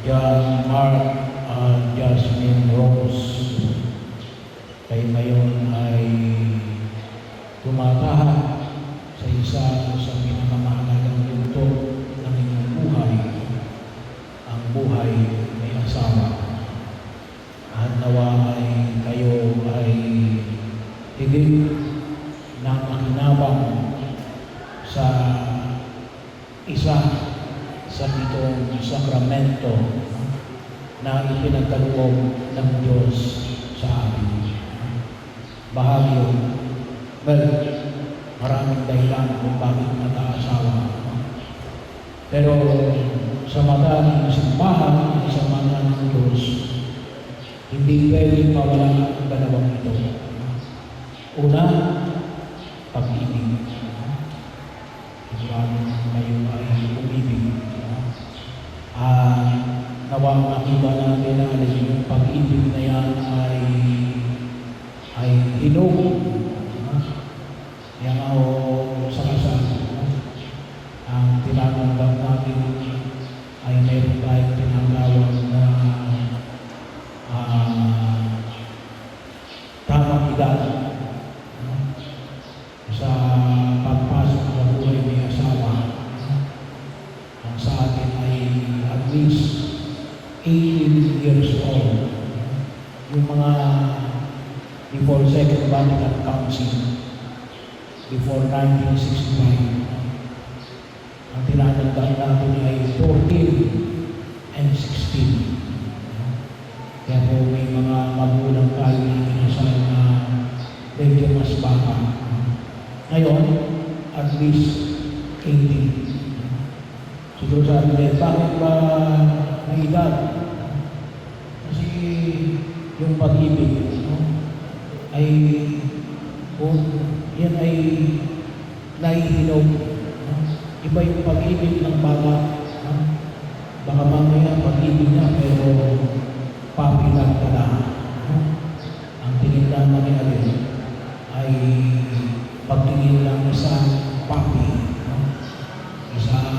John Mark Jasmine Rose kay ngayon ay tumatahan sa isa sa pinakamahalagang yugto ng inyong buhay, ang buhay may asawa. At nawa ay kayo ay higit na makinabang sa isa sa itong sakramento na ipinagkaloob ng Diyos sa atin. Bahagi yun. Well, maraming dahilan kung bakit nag-aasawa. Pero sa mata ng simbahan, sa mata ng Diyos, hindi pwedeng mawala ang dalawang ito. Una, pag-ibig. Sigurado kayo ay umibig. Nawa makita natin na yung pag-ibig na yan ay hinog. Yan ako sa kasal. Ang tinatanggap natin ay meron tayong tinatawag na tamang edad. Sa pagpasok sa buhay may asawa, ang sa atin ay at least 18 years old. Yung mga before Second Vatican Council, before 1965, ang tinatanggap natin ay 14 and 16. Kaya po may mga magulang tayo na kinasal na medyo mas bata. Ngayon, at least 18. Siguro sabi nila, bakit ba may edad? Kasi yung pag-ibig ay yan ay nahihinog. Iba yung pag-ibig ng bata. Baka mamaya pag-ibig niya pero papilang ka na. Ang tingin lang namin alin ay pagtingin lang isang papi. Isang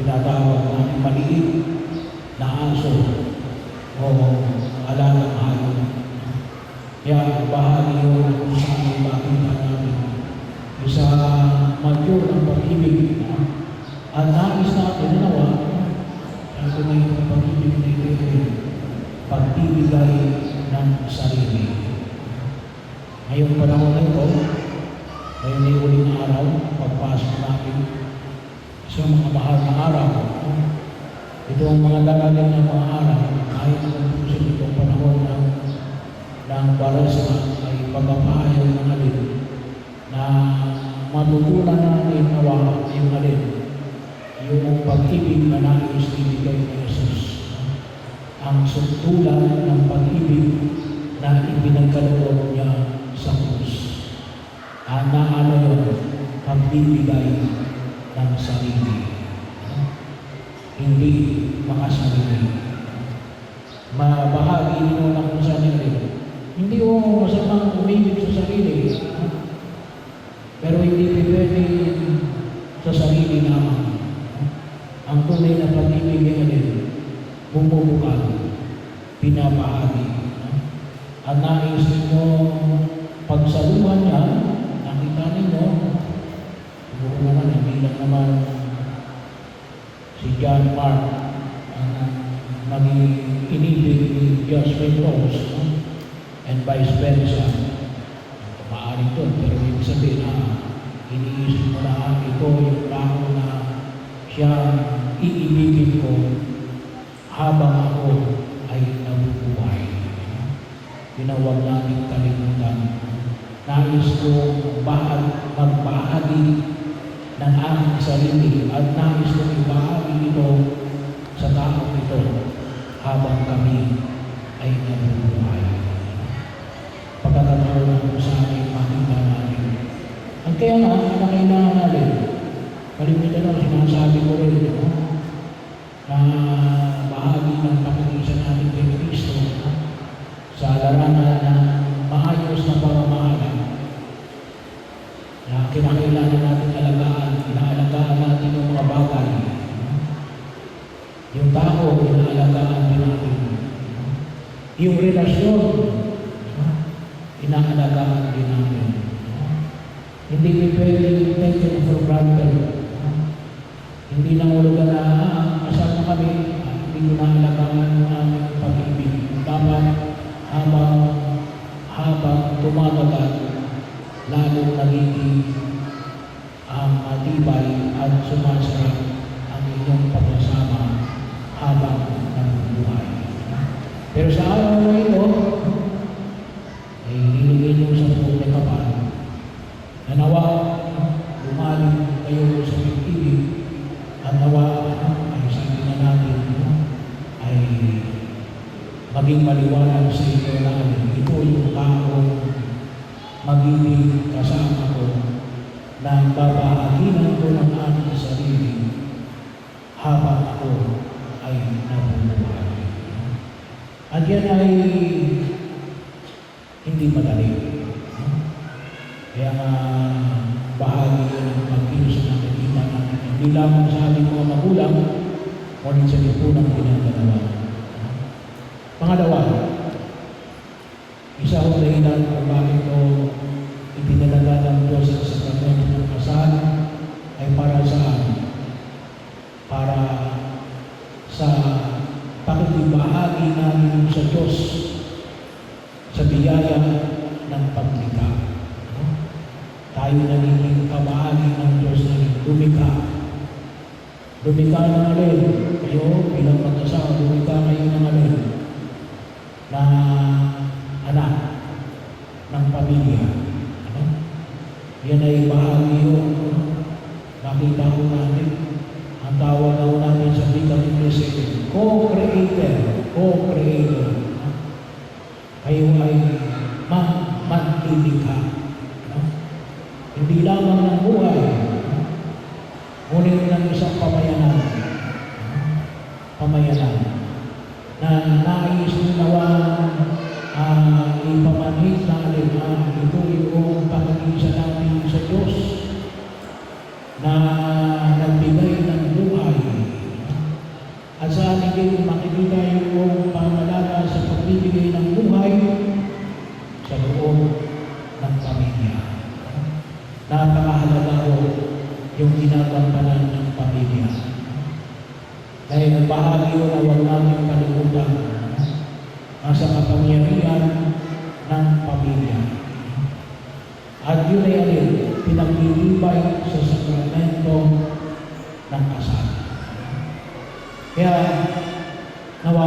tinatawag natin maliit na aso o alagang hayop. Kaya bahagi yun kung saan makita natin isa mature ang pag-ibig. At nais natin nawa ang tumayo ng pag-ibig na ito pagbibigay ng sarili. Ngayong panahon na ito, ngayon ay uling araw, pagpasok natin sa mga mahal na araw. Ito ang mga darating na mga araw, kahit kung sa itong panahon ng balasma ay pagpapahayaw ng alin na matutunan natin nawa yung alin, yung pag-ibig na nais ibigay ni Jesus. Ang suntulan ng pag-ibig na ipinagkaloob niya sa krus. Na ano yun? Pagbibigay ng sarili. Hindi makasarili. Mabahagi nyo ng sarili. Hindi mo masamang umibig sa sarili. Pero hindi pwede sa sarili naman. Ang tunay na pag-ibig din, bumubukan, pinapahagi. Ang nais ninyo pagsaluhan niya, nakita ninyo, siguro naman, hindi lang naman si John Mark ang naging inibig ni Jasmine Rose, and vice versa. Maaari ito, pero ibig sabihin iniisip mo na ito yung tao na siya iibigin ko habang ako ay nabubuhay. Pinawag natin kalimutan. Nais ko magbahagi ng aking sarili at nais ko ibahagi ito sa tao ito habang kami ay nabubuhay. Pagkakataon ko sa akin, makita natin. Ang kaya nga, kinakailangan natin, kalimitan na sinasabi ko rin na bahagi ng pakikisan natin kay Kristo sa larangan ng maayos na pamamahala na kinakailangan natin alagaan, inaalagaan very taken for granted. Hindi na ulugan na kasal na kami, hindi ko na alagaan ang aming pag-ibig. Dapat habang tumatagal, lalo nagiging matibay at sumasarap ang inyong pagsasama habang nabubuhay. Pero sa araw na ito, ay nilagay niyo sa buong may kapal na nawa lumalim kayo sa pag-ibig at nawa ay sabi na natin ay maging maliwanag sa inyo na ito yung taong magiging kasama ko na babahaginan ko ng aking sarili habang ako ay nabubuhay. At yan ay hindi madali. Kaya bahagi yun ng pag-ilos na nakikita natin. Hindi lamang sa ating mga magulang, ngunit sa lipunang pinagdalawa. Pangalawa, isa ho dahilan kung bakit ko ipinalaga ng Diyos sa sakramento ng kasal ay para sa pakikibahagi namin sa Diyos sa biyaya ng paglikha. Tayo naging kabahagi ng Diyos na lumikha. Lumikha ng alin. Kayo bilang mag-asawa, lumikha kayo ng alin na anak ng pamilya. Yan ay bahagi yun. Nakita ko natin. Ang tawag na natin sa Bicol English, co-creator. Co-creator. Kayo ay magtilikha. Hindi lamang ng buhay, ngunit ng isang pamayanan. Pamayanan na nais nawa ipamanhid natin ito yung pag-iisa natin sa Diyos na nagbigay ng buhay. At sa ating din makikita yung pangalaga sa pagbibigay ng buhay sa loob ng pamilya. Napakahalaga ko yung ginagampanan ng pamilya. Dahil ang bahagi yun na huwag natin kalimutan nasa kapangyarihan ng pamilya. At yun ay alin, pinaglilibay sa sakramento ng kasal. Kaya, nawa,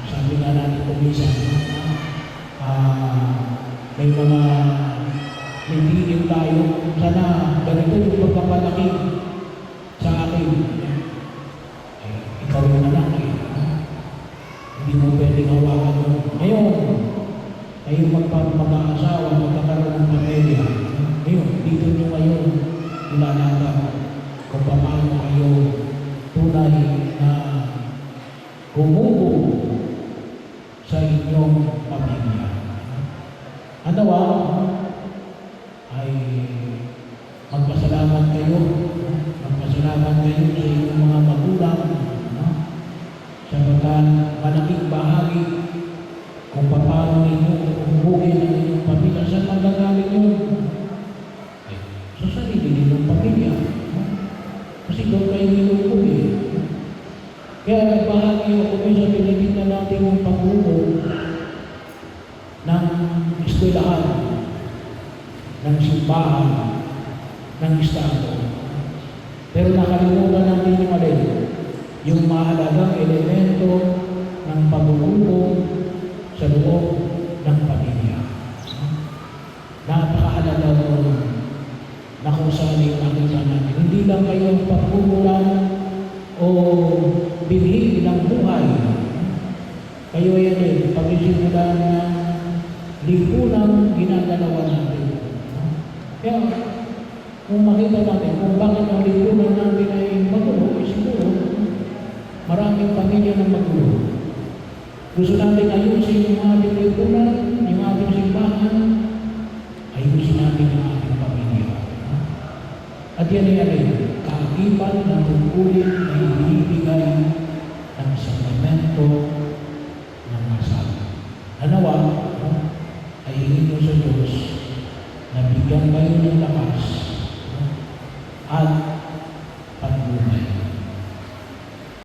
sabi nga natin kumisa, may mga nililip tayo, sana ganito yung pagpapalaki sa akin. Ikaw yung anak hindi mo pwedeng hawakan mo. Ngayon, kayo mag-aasawa, magkakaroon ng pamilya. Ngayon, dito nyo ngayon ilalakad kung paano kayo tunay na humubo sa inyong pamilya. Ano ay magpasalamat kayo sa inyong mga magulang sapagkat malaking bahagi kung paano ninyo hubugin ang inyong pamilya. Saan magagaling yun? Sa sarili ninyong pamilya. Kasi doon kayo hinuhubugin. Kaya bahagi ako sa pinagkita natin yung paghubog ng eskwelahan, ng simbahan, ng estado. Pero nakalimutan natin yung alin, yung mahalagang elemento ng paghuhubog sa loob ng pamilya. Napakahalaga mo na kung saan yung nakita natin. Hindi lang kayo paghuhulan o binhi ng buhay. Kayo yan din, pag-isimulan ng lipunang ginagalawa natin. Kaya, kung makita natin kung bakit ang lipunan natin ay magulo, siguro maraming pamilya ng magulo. Gusto natin ayusin yung ating lipunan, yung ating simbahan, ayusin natin yung ating pamilya. At yan ay alin, kaakibat ng tungkulin na ibibigay ng sakramento ng kasal. Nanawa, ay hingin nyo sa Diyos na na bigyan kayo ng lakas